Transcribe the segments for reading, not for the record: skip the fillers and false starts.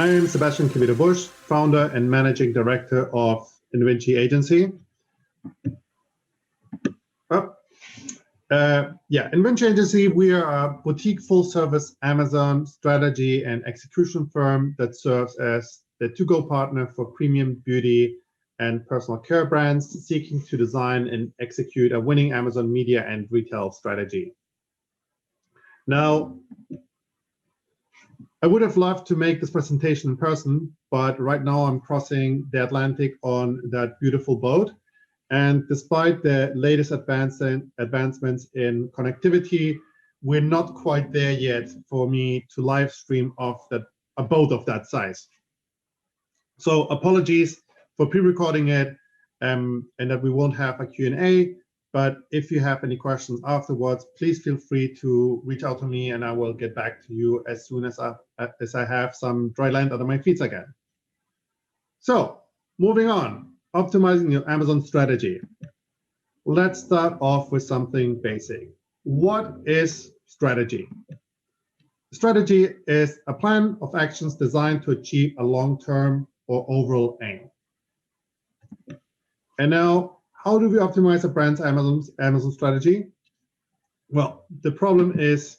I am Sebastian Kivita-Busch, founder and managing director of Invinci Agency. Invinci Agency, we are a boutique full-service Amazon strategy and execution firm that serves as the to-go partner for premium beauty and personal care brands seeking to design and execute a winning Amazon media and retail strategy. Now, I would have loved to make this presentation in person, but right now I'm crossing the Atlantic on that beautiful boat. And despite the latest advancements in connectivity, we're not quite there yet for me to live stream off a boat of that size. So apologies for pre-recording it and that we won't have a Q&A. But if you have any questions afterwards, please feel free to reach out to me and I will get back to you as soon as I have some dry land under my feet again. So moving on, optimizing your Amazon strategy. Let's start off with something basic. What is strategy? Strategy is a plan of actions designed to achieve a long-term or overall aim. And now, how do we optimize a brand's Amazon strategy? Well, the problem is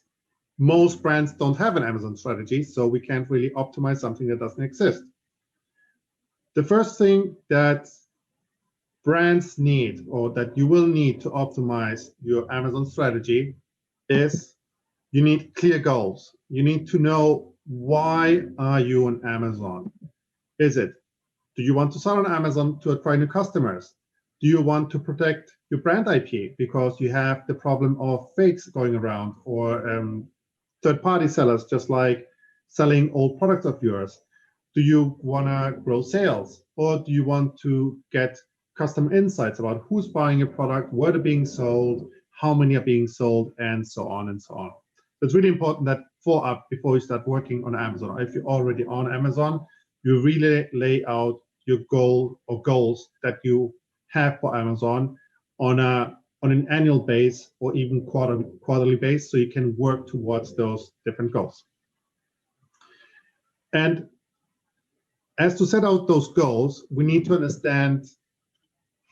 most brands don't have an Amazon strategy, so we can't really optimize something that doesn't exist. The first thing that brands need, or that you will need to optimize your Amazon strategy, is you need clear goals. You need to know, why are you on Amazon? Do you want to sell on Amazon to acquire new customers? Do you want to protect your brand IP because you have the problem of fakes going around, or third-party sellers just like selling old products of yours? Do you want to grow sales, or do you want to get custom insights about who's buying your product, where they're being sold, how many are being sold, and so on and so on? So it's really important that before you start working on Amazon, or if you're already on Amazon, you really lay out your goal or goals that you have for Amazon on an annual base or even quarterly base, so you can work towards those different goals. And as to set out those goals, we need to understand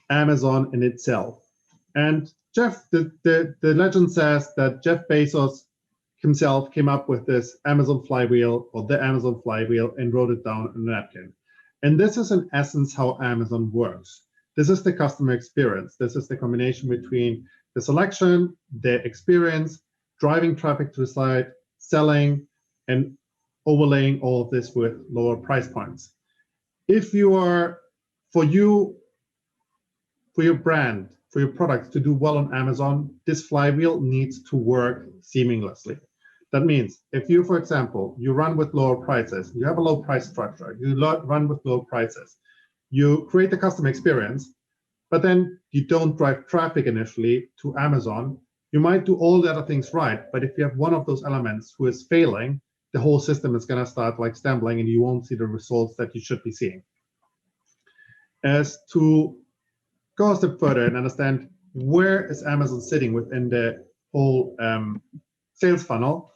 Amazon in itself. And the legend says that Jeff Bezos himself came up with this Amazon flywheel, or the Amazon flywheel, and wrote it down on a napkin. And this is in essence how Amazon works. This is the customer experience. This is the combination between the selection, the experience, driving traffic to the site, selling, and overlaying all of this with lower price points. If you are, for your brand, for your products to do well on Amazon, this flywheel needs to work seamlessly. That means if you, for example, you run with lower prices, you have a low price structure, you run with low prices, you create the customer experience, but then you don't drive traffic initially to Amazon, you might do all the other things right, but if you have one of those elements who is failing, the whole system is going to start like stumbling and you won't see the results that you should be seeing. As to go a step further and understand where is Amazon sitting within the whole sales funnel,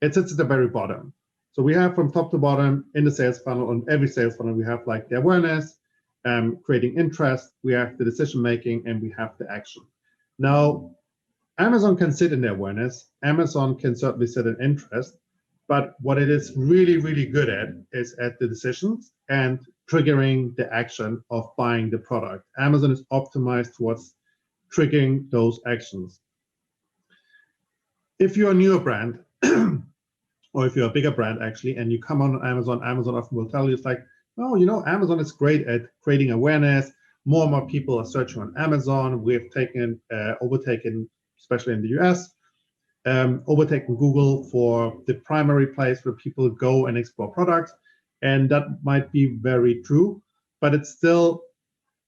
it sits at the very bottom. So we have from top to bottom in the sales funnel, on every sales funnel, we have like the awareness, creating interest, we have the decision making, and we have the action. Now, Amazon can sit in the awareness, Amazon can certainly sit in interest, but what it is really, really good at is at the decisions and triggering the action of buying the product. Amazon is optimized towards triggering those actions. If you're a newer brand, or if you're a bigger brand actually, and you come on Amazon, Amazon often will tell you, it's like, oh, you know, Amazon is great at creating awareness. More and more people are searching on Amazon. We've overtaken, especially in the US, overtaken Google for the primary place where people go and explore products. And that might be very true, but it's still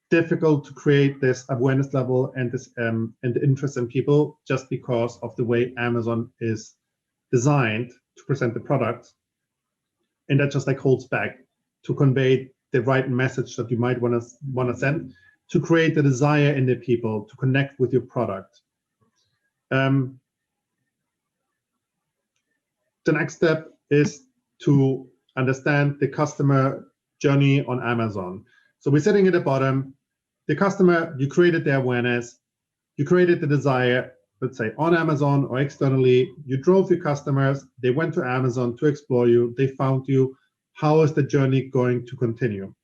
difficult to create this awareness level and this and the interest in people just because of the way Amazon is designed to present the product. And that just like holds back to convey the right message that you might want to send, to create the desire in the people to connect with your product. The next step is to understand the customer journey on Amazon. So we're sitting at the bottom. The customer, you created the awareness, you created the desire, let's say on Amazon or externally, you drove your customers, they went to Amazon to explore you, they found you. How is the journey going to continue?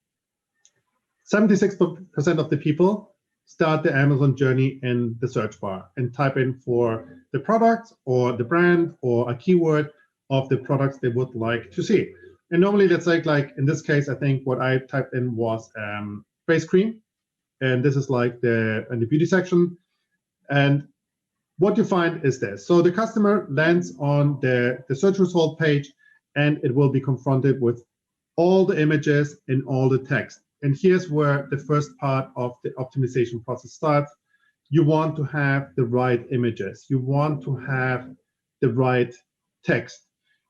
76% of the people start the Amazon journey in the search bar and type in for the product or the brand or a keyword of the products they would like to see. And normally that's like in this case, I think what I typed in was face cream. And this is like in the beauty section. And what you find is this. So the customer lands on the search result page, and it will be confronted with all the images and all the text. And here's where the first part of the optimization process starts. You want to have the right images. You want to have the right text.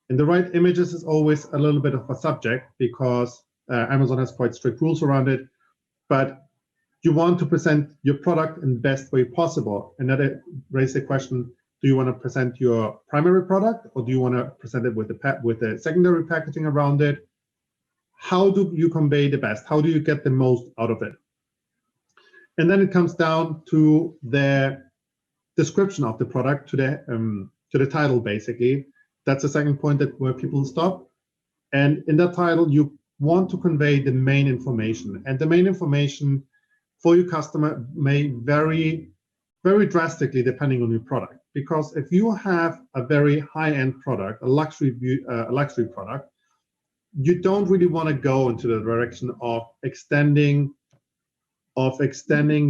And the right images is always a little bit of a subject because Amazon has quite strict rules around it. But you want to present your product in the best way possible. And that raises the question, do you want to present your primary product, or do you want to present it with the secondary packaging around it? How do you convey the best? How do you get the most out of it? And then it comes down to the description of the product, to the title, basically. That's the second point where people stop. And in that title, you want to convey the main information. And the main information for your customer may vary very drastically depending on your product. Because if you have a very high-end product, a luxury product, you don't really want to go into the direction of extending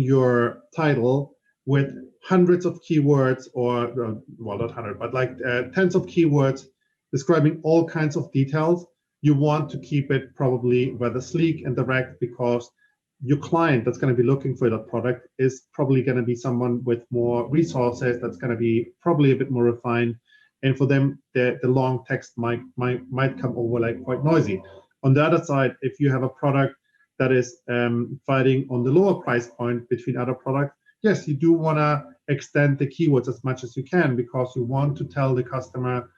your title with hundreds of keywords, or well, not 100, but like tens of keywords describing all kinds of details. You want to keep it probably rather sleek and direct, because your client that's going to be looking for that product is probably going to be someone with more resources, that's going to be probably a bit more refined. And for them, the long text might come over like quite noisy. On the other side, if you have a product that is fighting on the lower price point between other products, yes, you do want to extend the keywords as much as you can, because you want to tell the customer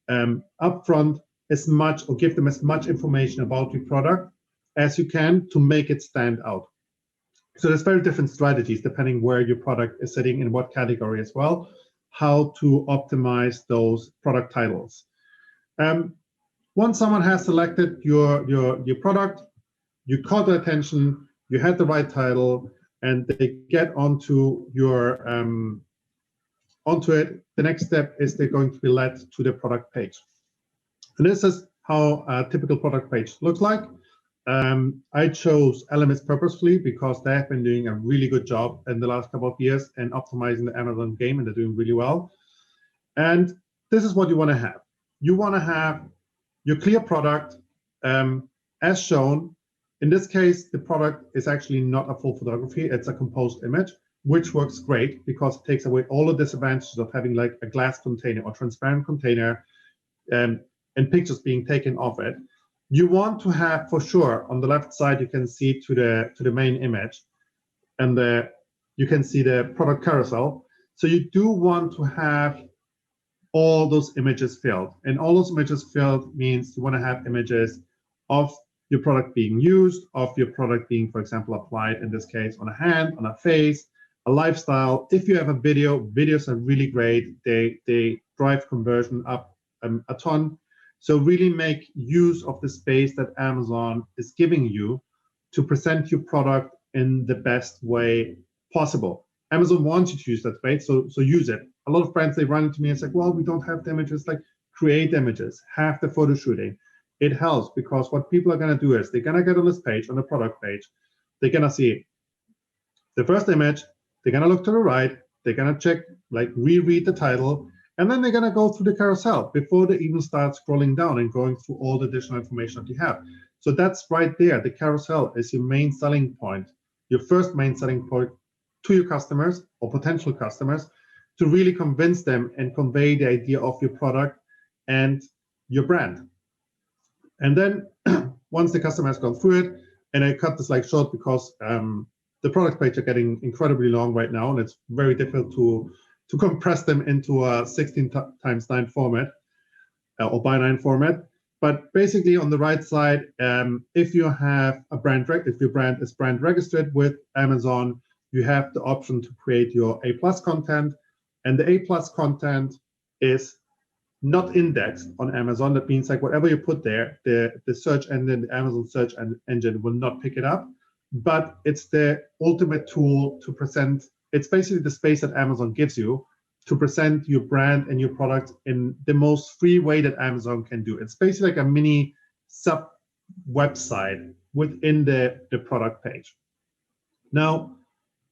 upfront as much, or give them as much information about your product as you can to make it stand out. So there's very different strategies depending where your product is sitting, in what category as well, how to optimize those product titles. Once someone has selected your product, you caught their attention, you had the right title, and they get onto it, the next step is they're going to be led to the product page. And this is how a typical product page looks like. I chose Elements purposefully because they have been doing a really good job in the last couple of years in optimizing the Amazon game, and they're doing really well. And this is what you want to have. You want to have your clear product as shown. In this case, the product is actually not a full photography, it's a composed image, which works great because it takes away all the disadvantages of having like a glass container or transparent container and pictures being taken off it. You want to have, for sure, on the left side, you can see to the main image, and you can see the product carousel. So you do want to have all those images filled. And all those images filled means you want to have images of your product being used, of your product being, for example, applied, in this case, on a hand, on a face, a lifestyle. If you have a video, videos are really great. They drive conversion up a ton. So really make use of the space that Amazon is giving you to present your product in the best way possible. Amazon wants you to use that space, so use it. A lot of brands, they run into me and say, well, we don't have the images. Like, create images, have the photo shooting. It helps because what people are going to do is they're going to get on this page, on the product page. They're going to see the first image. They're going to look to the right. They're going to check, like reread the title. And then they're going to go through the carousel before they even start scrolling down and going through all the additional information that you have. So that's right there. The carousel is your main selling point, your first main selling point to your customers or potential customers, to really convince them and convey the idea of your product and your brand. And then once the customer has gone through it, and I cut this like short because the product page are getting incredibly long right now, and it's very difficult to compress them into a 16 times 9 format or by 9 format. But basically, on the right side, if you have a brand, if your brand is brand registered with Amazon, you have the option to create your A+ content, and the A+ content is not indexed on Amazon. That means like whatever you put there, the search engine, the Amazon search engine will not pick it up, but it's the ultimate tool to present. It's basically the space that Amazon gives you to present your brand and your product in the most free way that Amazon can do. It's basically like a mini sub website within the product page. Now,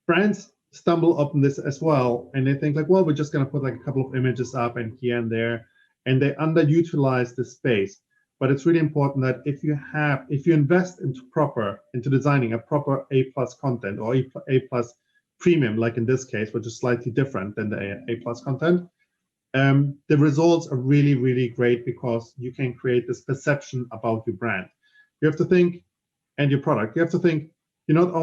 brands stumble upon this as well, and they think like, well, we're just going to put like a couple of images up and here and there, and they underutilize the space. But it's really important that if you invest into designing a proper A+ content or A+ premium, like in this case, which is slightly different than the A+ content, the results are really, really great because you can create this perception about your brand. You have to think, and your product, you have to think, you're not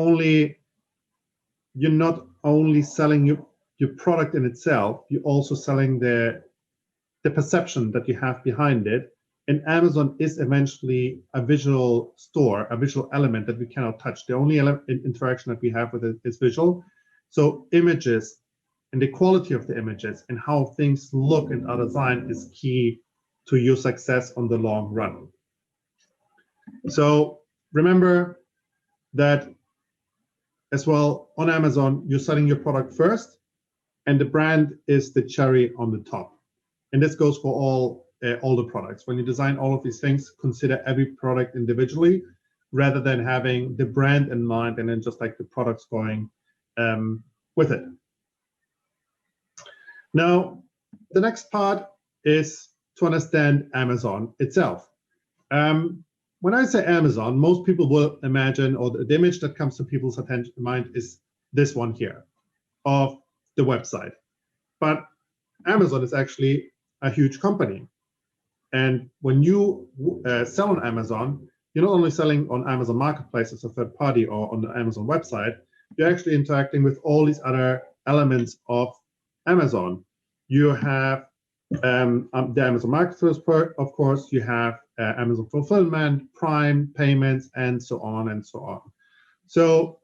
only selling your product in itself, you're also selling the perception that you have behind it. And Amazon is eventually a visual store, a visual element that we cannot touch. The only interaction that we have with it is visual. So images and the quality of the images and how things look and are designed is key to your success on the long run. So remember that as well, on Amazon, you're selling your product first, and the brand is the cherry on the top. And this goes for all the products. When you design all of these things, consider every product individually, rather than having the brand in mind and then just like the products going with it. Now, the next part is to understand Amazon itself. When I say Amazon, most people will imagine, or the image that comes to people's attention mind is this one here of the website. But Amazon is actually a huge company. And when you sell on Amazon, you're not only selling on Amazon Marketplace as a third party or on the Amazon website, you're actually interacting with all these other elements of Amazon. You have the Amazon Marketplace, of course, you have Amazon Fulfillment, Prime, payments, and so on and so on. So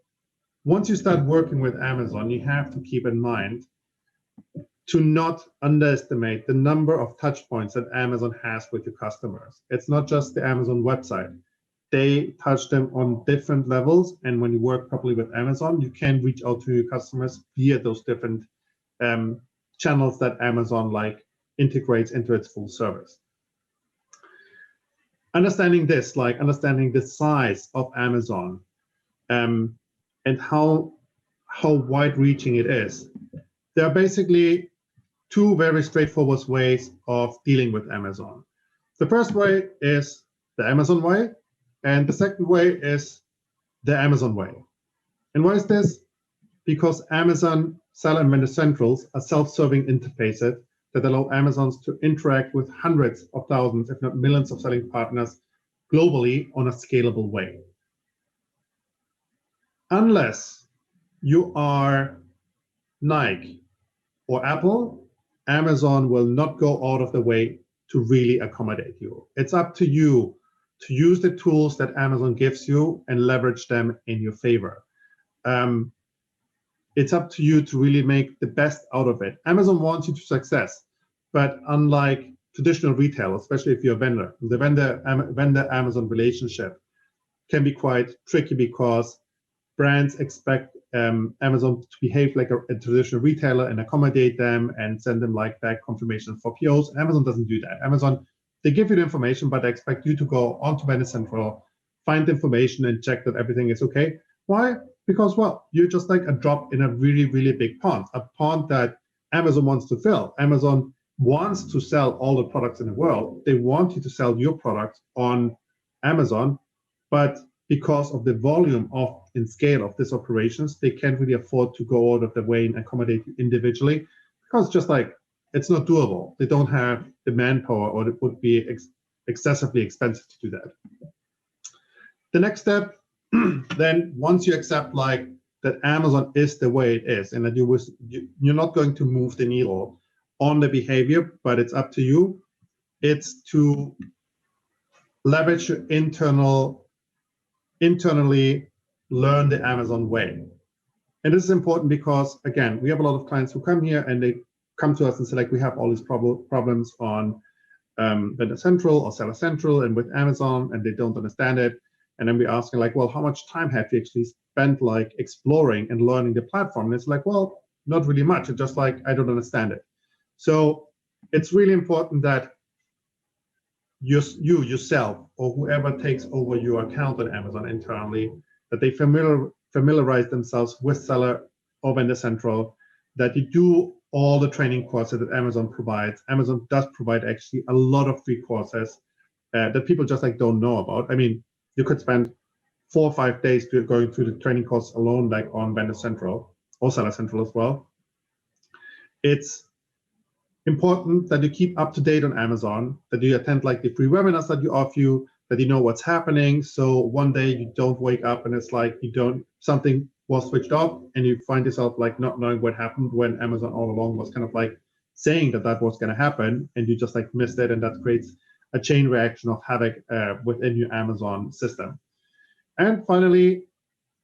once you start working with Amazon, you have to keep in mind to not underestimate the number of touch points that Amazon has with your customers. It's not just the Amazon website. They touch them on different levels. And when you work properly with Amazon, you can reach out to your customers via those different channels that Amazon integrates into its full service. Understanding this, understanding the size of Amazon and how wide-reaching it is, there are basically two very straightforward ways of dealing with Amazon. The first way is the Amazon way, and the second way is the Amazon way. And why is this? Because Amazon Seller and Vendor Centrals are self-serving interfaces that allow Amazons to interact with hundreds of thousands, if not millions, of selling partners globally on a scalable way. Unless you are Nike or Apple, Amazon will not go out of the way to really accommodate you. It's up to you to use the tools that Amazon gives you and leverage them in your favor. It's up to you to really make the best out of it. Amazon wants you to success, but unlike traditional retail, especially if you're a vendor, the vendor-Amazon relationship can be quite tricky because brands expect Amazon to behave like a traditional retailer and accommodate them and send them back confirmation for POs. And Amazon doesn't do that. Amazon, they give you the information, but they expect you to go onto Vendor Central, find the information and check that everything is okay. Why? Because, well, you're just like a drop in a really, really big pond, a pond that Amazon wants to fill. Amazon wants to sell all the products in the world. They want you to sell your products on Amazon, but because of the volume and scale of these operations, they can't really afford to go out of their way and accommodate you individually, because just it's not doable. They don't have the manpower, or it would be excessively expensive to do that. The next step, then, once you accept that Amazon is the way it is, and that you're not going to move the needle on the behavior, but it's up to you. It's to leverage your internally learn the Amazon way. And this is important because, again, we have a lot of clients who come here and they come to us and say, like, we have all these problems on Vendor Central or Seller Central and with Amazon, and they don't understand it. And then we ask them, like, well, how much time have you actually spent like exploring and learning the platform? And it's like, well, not really much. It's just like, I don't understand it. So it's really important that you yourself or whoever takes over your account on Amazon internally, that they familiarize themselves with Seller or Vendor Central, that you do all the training courses that Amazon provides. Amazon does provide actually a lot of free courses that people just like don't know about. I mean, you could spend 4 or 5 days going through the training course alone, like on Vendor Central or Seller Central as well. It's important that you keep up to date on Amazon, that you attend like the free webinars that you offer, that you know what's happening. So one day you don't wake up and it's like something was switched off and you find yourself like not knowing what happened when Amazon all along was kind of like saying that was going to happen, and you just like missed it, and that creates a chain reaction of havoc within your Amazon system. And finally,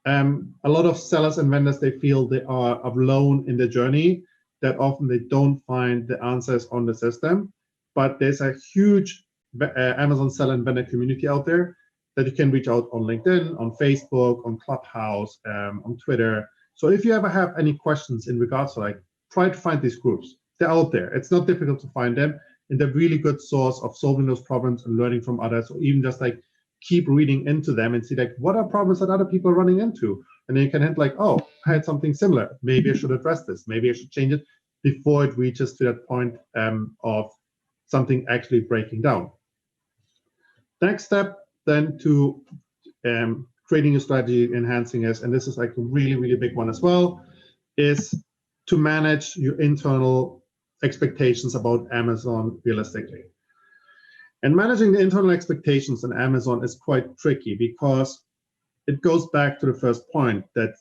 a lot of sellers and vendors, they feel they are alone in the journey, that often they don't find the answers on the system. But there's a huge Amazon seller and vendor community out there that you can reach out on LinkedIn, on Facebook, on Clubhouse, on Twitter. So if you ever have any questions in regards to like, try to find these groups. They're out there. It's not difficult to find them, and they're really good source of solving those problems and learning from others, or even just like keep reading into them and see like what are problems that other people are running into. And then you can hint like, oh, I had something similar. Maybe I should address this. Maybe I should change it before it reaches to that point of something actually breaking down. Next step then to creating a strategy, enhancing it, and this is like a really, really big one as well, is to manage your internal expectations about Amazon realistically. And managing the internal expectations on Amazon is quite tricky because it goes back to the first point that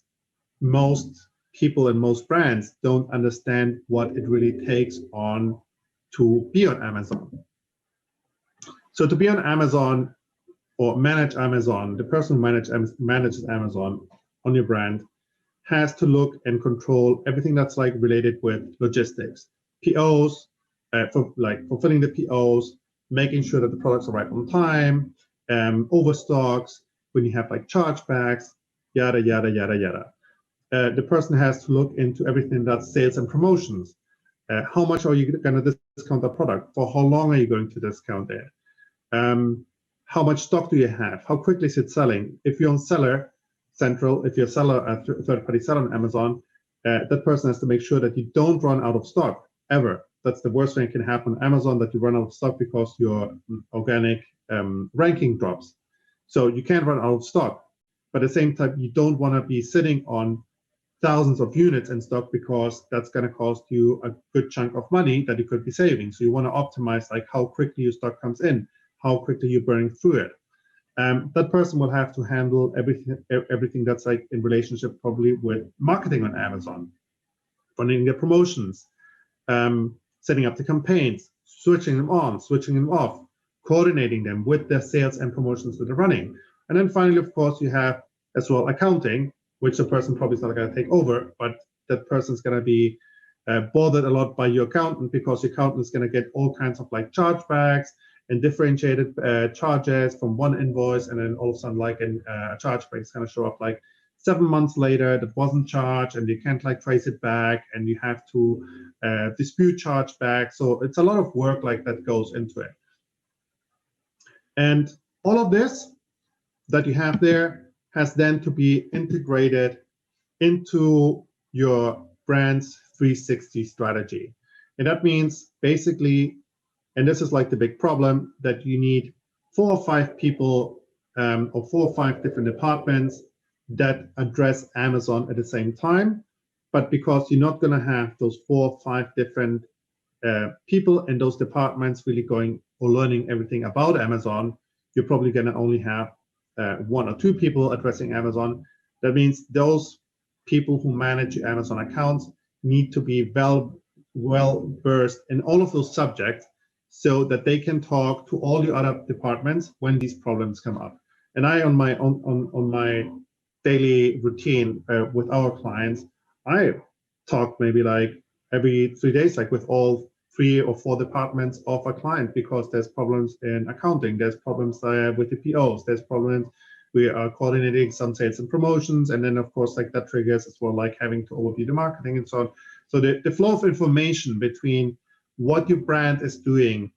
most people and most brands don't understand what it really takes on to be on Amazon. So to be on Amazon or manage Amazon, the person who manages Amazon on your brand has to look and control everything that's like related with logistics, POs, for like fulfilling the POs, making sure that the products arrive on time, overstocks, when you have like chargebacks, yada, yada, yada, yada. The person has to look into everything that's sales and promotions. How much are you going to discount the product? For how long are you going to discount it? How much stock do you have? How quickly is it selling? If you're on Seller Central, if you're a third-party seller on Amazon, that person has to make sure that you don't run out of stock ever. That's the worst thing that can happen on Amazon, that you run out of stock because your organic ranking drops. So you can't run out of stock. But at the same time, you don't want to be sitting on thousands of units in stock because that's going to cost you a good chunk of money that you could be saving. So you want to optimize like how quickly your stock comes in, how quickly you're burning through it. That person will have to handle everything that's like in relationship probably with marketing on Amazon, running the promotions, setting up the campaigns, switching them on, switching them off, coordinating them with the sales and promotions that are running. And then finally, of course, you have as well accounting, which the person probably is not going to take over, but that person's going to be bothered a lot by your accountant, because your accountant is going to get all kinds of like chargebacks and differentiated charges from one invoice, and then all of a sudden like a chargeback is going to show up like 7 months later that wasn't charged, and you can't like trace it back, and you have to dispute chargeback. So it's a lot of work like that goes into it. And all of this that you have there has then to be integrated into your brand's 360 strategy. And that means basically, and this is like the big problem, that you need 4 or 5 people or 4 or 5 different departments that address Amazon at the same time. But because you're not going to have those 4 or 5 different people in those departments really going or learning everything about Amazon, you're probably going to only have 1 or 2 people addressing Amazon. That means those people who manage your Amazon accounts need to be well versed in all of those subjects, so that they can talk to all the other departments when these problems come up. And I, on my daily routine with our clients, I talk maybe like every 3 days, like with all 3 or 4 departments of a client, because there's problems in accounting, there's problems with the POs, there's problems. We are coordinating some sales and promotions, and then of course like that triggers as well, like having to overview the marketing and so on. So the flow of information between what your brand is doing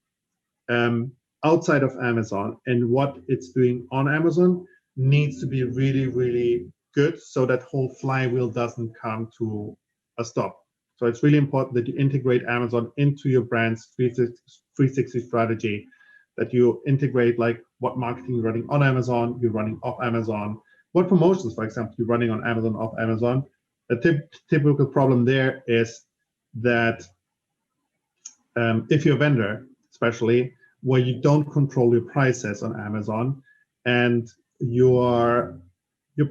outside of Amazon and what it's doing on Amazon needs to be really, really good, so that whole flywheel doesn't come to a stop. So it's really important that you integrate Amazon into your brand's 360 strategy, that you integrate like what marketing you're running on Amazon, you're running off Amazon, what promotions, for example, you're running on Amazon, off Amazon. The typical problem there is that if you're a vendor, especially where you don't control your prices on Amazon, and your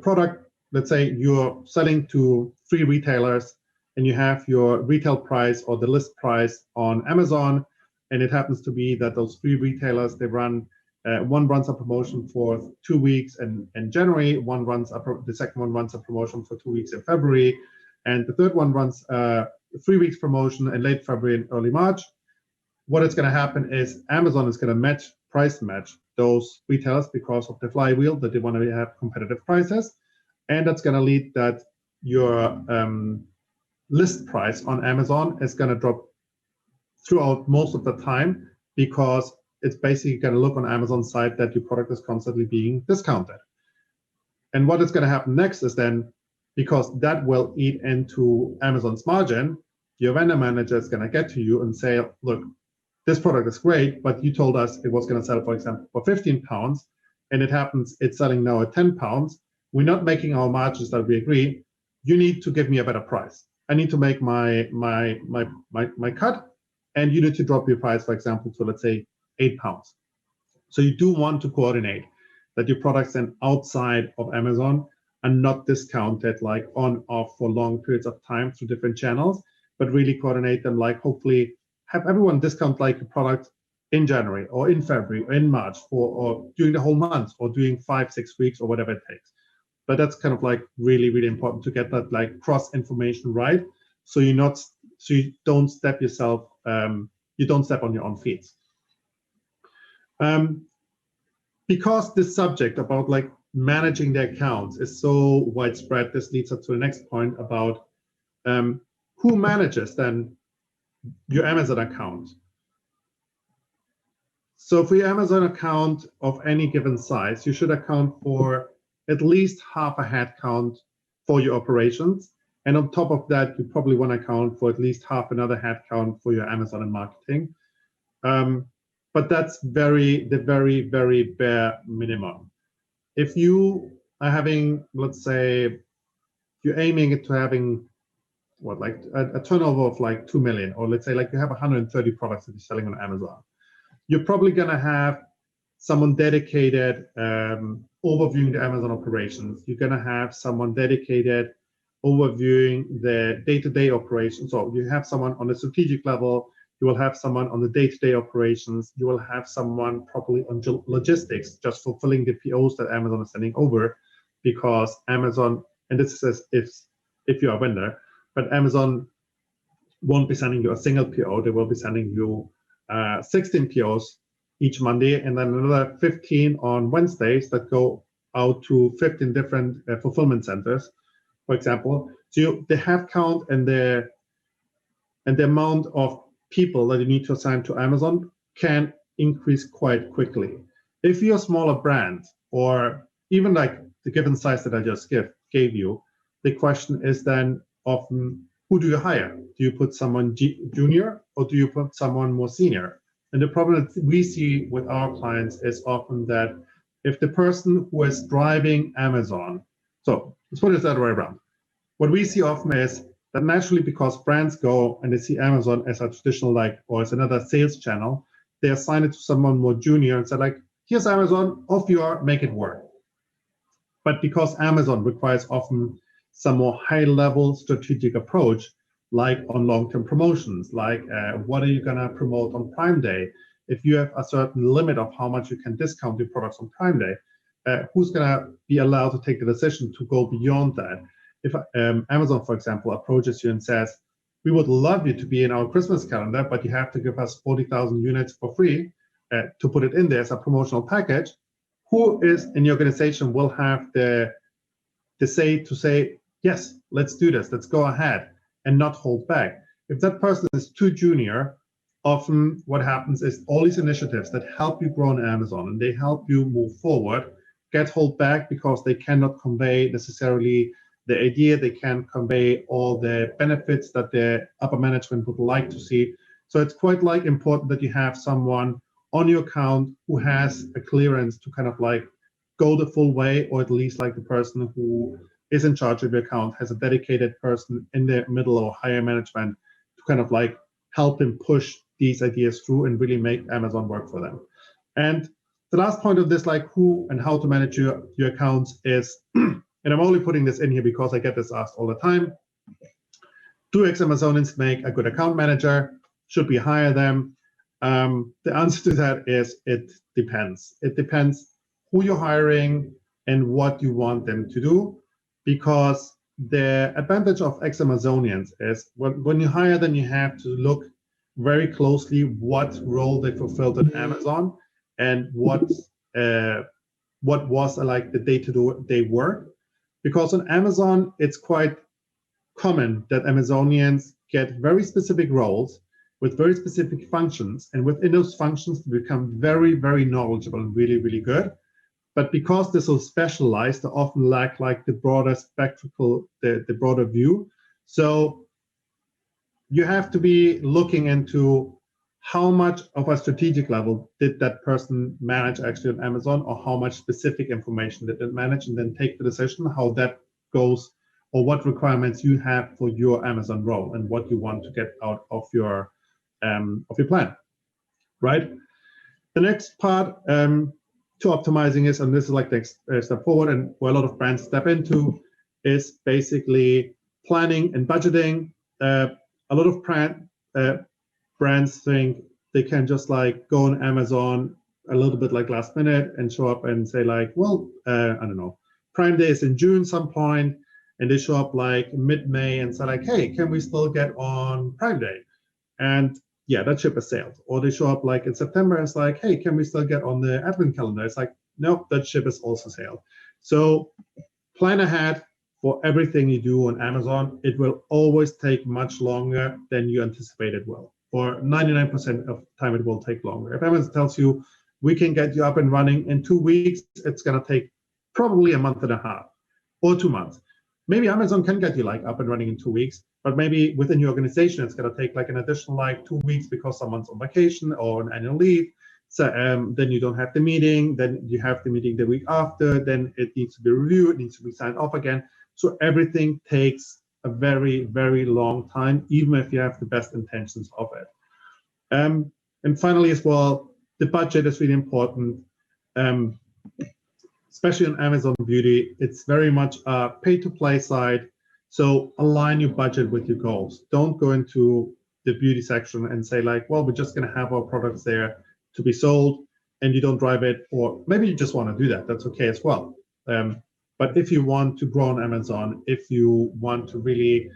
product, let's say you're selling to 3 retailers and you have your retail price or the list price on Amazon, and it happens to be that those 3 retailers, they run one runs a promotion for 2 weeks in January, the second one runs a promotion for 2 weeks in February, and the third one runs 3 weeks promotion in late February and early March. What is going to happen is Amazon is going to price match those retailers because of the flywheel, that they want to have competitive prices, and that's going to lead that your list price on Amazon is going to drop throughout most of the time, because it's basically going to look on Amazon's side that your product is constantly being discounted. And what is going to happen next is then, because that will eat into Amazon's margin, your vendor manager is going to get to you and say, look, this product is great, but you told us it was going to sell, for example, for 15 pounds, and it happens it's selling now at 10 pounds. We're not making our margins that we agree. You need to give me a better price. I need to make my cut, and you need to drop your price, for example, to let's say 8 pounds. So you do want to coordinate that your products then outside of Amazon are not discounted like on off for long periods of time through different channels, but really coordinate them, like hopefully have everyone discount like a product in January or in February or in March or during the whole month or doing 5-6 weeks or whatever it takes. But that's kind of like really, really important to get that like cross information right, so you don't step yourself, you don't step on your own feet. Because this subject about like managing the accounts is so widespread, this leads us to the next point about who manages then your Amazon account. So for your Amazon account of any given size, you should account for at least half a headcount for your operations. And on top of that, you probably want to account for at least half another headcount for your Amazon and marketing. But that's the very, very bare minimum. If you are having, let's say, you're aiming to having what, like a turnover of like 2 million, or let's say like you have 130 products that you're selling on Amazon, you're probably going to have someone dedicated overviewing the Amazon operations. You're going to have someone dedicated overviewing the day-to-day operations. So you have someone on the strategic level, you will have someone on the day-to-day operations, you will have someone probably on logistics, just fulfilling the POs that Amazon is sending over, because Amazon, and this is if you're a vendor, but Amazon won't be sending you a single PO, they will be sending you 16 POs each Monday, and then another 15 on Wednesdays that go out to 15 different fulfillment centers, for example. So the headcount and the amount of people that you need to assign to Amazon can increase quite quickly. If you're a smaller brand, or even like the given size that I just gave you, the question is then often, who do you hire? Do you put someone junior, or do you put someone more senior? And the problem that we see with our clients is often that if the person who is driving Amazon, so let's put it that way around. What we see often is that naturally, because brands go and they see Amazon as a traditional, like, or as another sales channel, they assign it to someone more junior and say like, here's Amazon, off you are, make it work. But because Amazon requires often some more high-level strategic approach, like on long-term promotions, like what are you going to promote on Prime Day? if you have a certain limit of how much you can discount your products on Prime Day, who's going to be allowed to take the decision to go beyond that? If Amazon, for example, approaches you and says, we would love you to be in our Christmas calendar, but you have to give us 40,000 units for free to put it in there as a promotional package, who is in your organization will have the say to say, yes, let's do this, let's go ahead, and not hold back. If that person is too junior, often what happens is all these initiatives that help you grow on Amazon and they help you move forward get held back because they cannot convey necessarily the idea, they can convey all the benefits that the upper management would like to see. So it's quite like important that you have someone on your account who has a clearance to kind of like go the full way, or at least like the person who is in charge of your account has a dedicated person in the middle or higher management to kind of like help them push these ideas through and really make Amazon work for them. And the last point of this, like who and how to manage your accounts is, and I'm only putting this in here because I get this asked all the time, do ex-Amazonians make a good account manager? Should we hire them? The answer to that is it depends. It depends who you're hiring and what you want them to do, because the advantage of ex-Amazonians is when you hire them, you have to look very closely what role they fulfilled at Amazon and what was like the day-to-day work. Because on Amazon, it's quite common that Amazonians get very specific roles with very specific functions, and within those functions they become very, very knowledgeable and really, really good. But because they're so specialized, they often lack like the broader spectral, the broader view. So you have to be looking into how much of a strategic level did that person manage actually on Amazon, or how much specific information did it manage, and then take the decision how that goes, or what requirements you have for your Amazon role and what you want to get out of your plan, right? The next part to optimizing is, and this is like the next step forward, and where a lot of brands step into, is basically planning and budgeting. A lot of brands think they can just like go on Amazon a little bit like last minute and show up and say like, well, I don't know, Prime Day is in June some point, and they show up like mid-May and say like, hey, can we still get on Prime Day? And yeah, that ship has sailed. Or they show up like in September and it's like, hey, can we still get on the advent calendar? It's like, nope, that ship has also sailed. So plan ahead for everything you do on Amazon. It will always take much longer than you anticipate it will. For 99% of the time, it will take longer. If Amazon tells you we can get you up and running in 2 weeks, it's going to take probably a month and a half or 2 months. Maybe Amazon can get you like up and running in 2 weeks, but maybe within your organization, it's going to take like an additional like 2 weeks because someone's on vacation or on annual leave. So then you don't have the meeting, then you have the meeting the week after, then it needs to be reviewed, it needs to be signed off again. So everything takes a very, very long time, even if you have the best intentions of it. And finally as well, the budget is really important. Especially on Amazon Beauty, it's very much a pay-to-play side. So align your budget with your goals. Don't go into the beauty section and say like, well, we're just going to have our products there to be sold, and you don't drive it, or maybe you just want to do that. That's okay as well. But if you want to grow on Amazon, if you want to really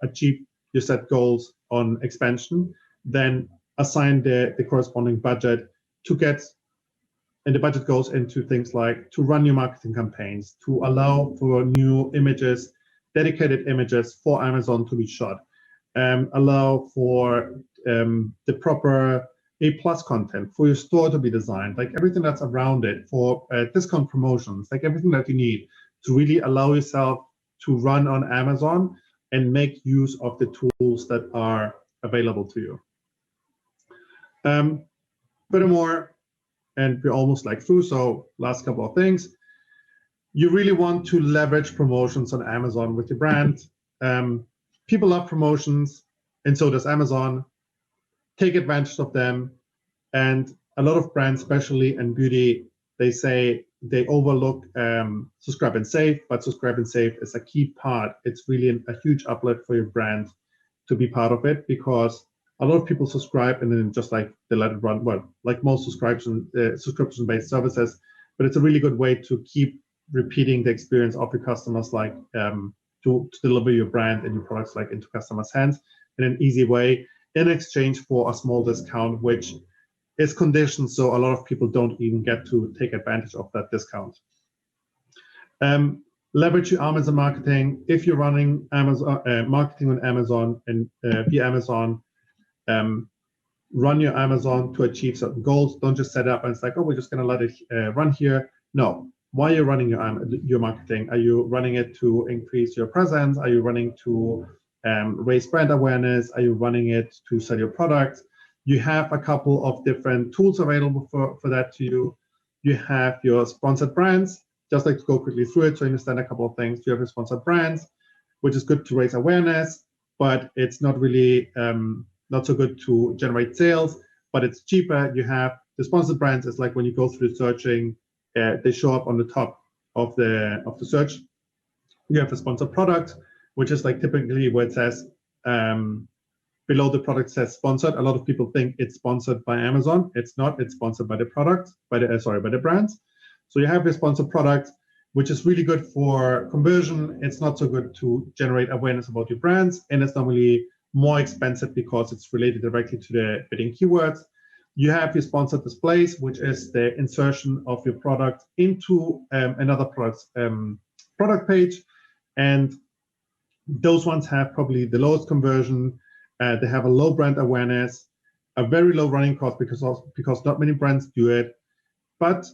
achieve your set goals on expansion, then assign the corresponding budget to get. And the budget goes into things like to run your marketing campaigns, to allow for new images, dedicated images for Amazon to be shot, allow for the proper A+ content for your store to be designed, like everything that's around it, for discount promotions, like everything that you need to really allow yourself to run on Amazon and make use of the tools that are available to you. Furthermore, and we're almost like through, so last couple of things. You really want to leverage promotions on Amazon with your brand. People love promotions, and so does Amazon. Take advantage of them. And a lot of brands, especially in beauty, they say they overlook subscribe and save, but subscribe and save is a key part. It's really a huge uplift for your brand to be part of it, because A lot of people subscribe and then just like they let it run. Well, like most subscription-based services, but it's a really good way to keep repeating the experience of your customers, like to deliver your brand and your products like into customers' hands in an easy way in exchange for a small discount, which is conditioned so a lot of people don't even get to take advantage of that discount. Leverage your Amazon marketing. If you're running Amazon marketing on Amazon and via Amazon, run your Amazon to achieve certain goals. Don't just set up and it's like, oh, we're just going to let it run here. No. Why are you running your marketing? Are you running it to increase your presence? Are you running to raise brand awareness? Are you running it to sell your products? You have a couple of different tools available for that to you. You have your sponsored brands. Just like to go quickly through it so you understand a couple of things. You have your sponsored brands, which is good to raise awareness, but it's not really not so good to generate sales, but it's cheaper. You have the sponsored brands. It's like when you go through searching, they show up on the top of the search. You have the sponsored product, which is like typically where it says below the product says sponsored. A lot of people think it's sponsored by Amazon. It's not. It's sponsored by the product, by the brands. So you have your sponsored product, which is really good for conversion. It's not so good to generate awareness about your brands, and it's normally more expensive because it's related directly to the bidding keywords. You have your sponsored displays, which is the insertion of your product into another product's product page, and those ones have probably the lowest conversion. They have a low brand awareness, a very low running cost because not many brands do it, but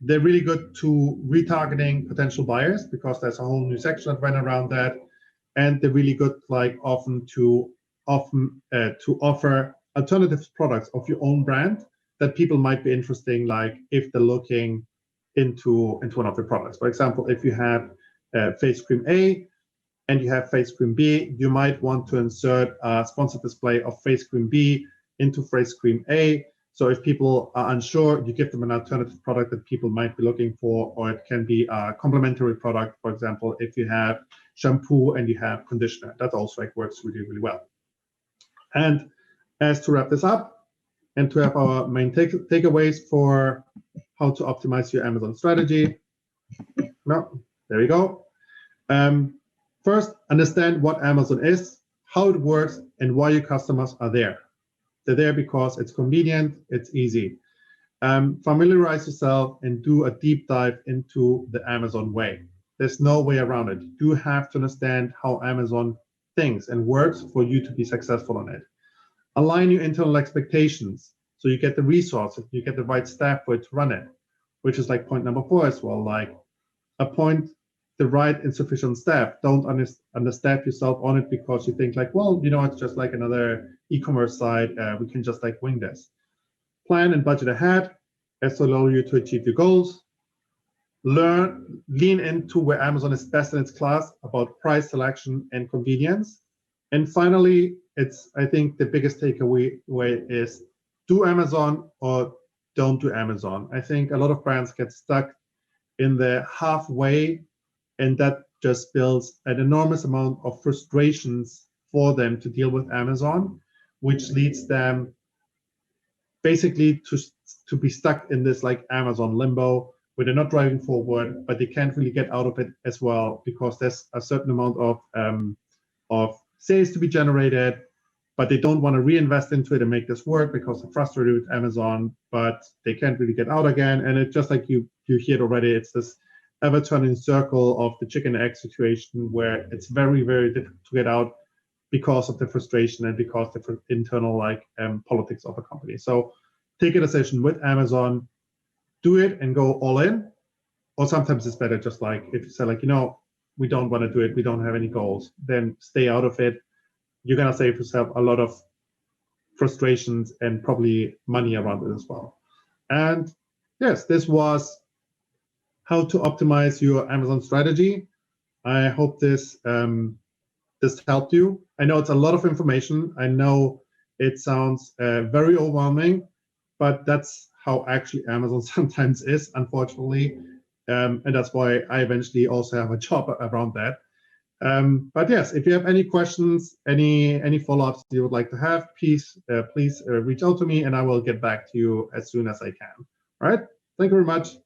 they're really good to retargeting potential buyers because there's a whole new section that ran around that, and they're really good like often to offer alternative products of your own brand that people might be interesting, like if they're looking into one of your products. For example, if you have face cream A and you have face cream B, you might want to insert a sponsored display of face cream B into face cream A. So if people are unsure, you give them an alternative product that people might be looking for, or it can be a complementary product. For example, if you have shampoo and you have conditioner, that also like works really, really well. And as to wrap this up and to have our main takeaways for how to optimize your Amazon strategy. No, there we go. First, understand what Amazon is, how it works, and why your customers are there. They're there because it's convenient, it's easy. Familiarize yourself and do a deep dive into the Amazon way. There's no way around it. You do have to understand how Amazon thinks and works for you to be successful on it. Align your internal expectations so you get the resources, you get the right staff for it to run it, which is like point number 4 as well. Like appoint the right and sufficient staff. Don't understaff yourself on it because you think like, well, you know, it's just like another e-commerce site. We can just like wing this. Plan and budget ahead as to allow you to achieve your goals. Lean into where Amazon is best in its class about price, selection, and convenience. And finally, I think the biggest takeaway is do Amazon or don't do Amazon. I think a lot of brands get stuck in the halfway, and that just builds an enormous amount of frustrations for them to deal with Amazon, which leads them basically to be stuck in this like Amazon limbo where they're not driving forward, but they can't really get out of it as well because there's a certain amount of sales to be generated, but they don't want to reinvest into it and make this work because they're frustrated with Amazon, but they can't really get out again. And it's just like you hear it already, it's this ever-turning circle of the chicken and egg situation where it's very, very difficult to get out because of the frustration and because of the internal like politics of a company. So take a decision with Amazon, do it and go all in. Or sometimes it's better just like if you say like, you know, we don't want to do it, we don't have any goals, then stay out of it. You're going to save yourself a lot of frustrations and probably money around it as well. And yes, this was how to optimize your Amazon strategy. I hope this helped you. I know it's a lot of information. I know it sounds very overwhelming, but that's how actually Amazon sometimes is, unfortunately. And that's why I eventually also have a job around that. But yes, if you have any questions, any follow-ups you would like to have, please reach out to me and I will get back to you as soon as I can. All right. Thank you very much.